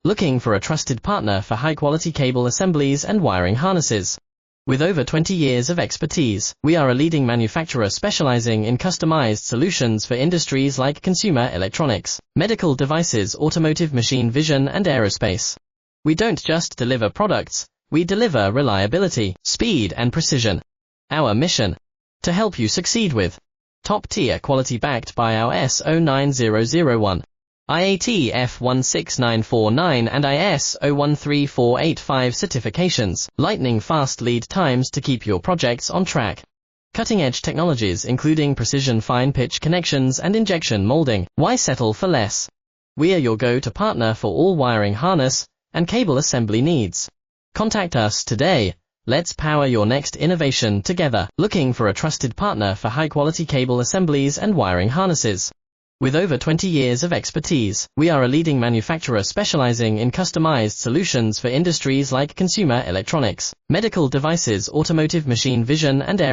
Looking for a trusted partner for high-quality cable assemblies and wiring harnesses? With over 20 years of expertise, we are a leading manufacturer specializing in customized solutions for industries like consumer electronics, medical devices, automotive, machine vision, and aerospace. We don't just deliver products, we deliver reliability, speed, and precision. Our mission: to help you succeed with top-tier quality backed by our ISO 9001, IAT F16949 and ISO 13485 certifications, lightning-fast lead times to keep your projects on track. Cutting-edge technologies including precision fine-pitch connections and injection molding. Why settle for less? We are your go-to partner for all wiring harness and cable assembly needs. Contact us today. Let's power your next innovation together. Looking for a trusted partner for high-quality cable assemblies and wiring harnesses? With over 20 years of expertise, we are a leading manufacturer specializing in customized solutions for industries like consumer electronics, medical devices, automotive, machine vision, and aerospace.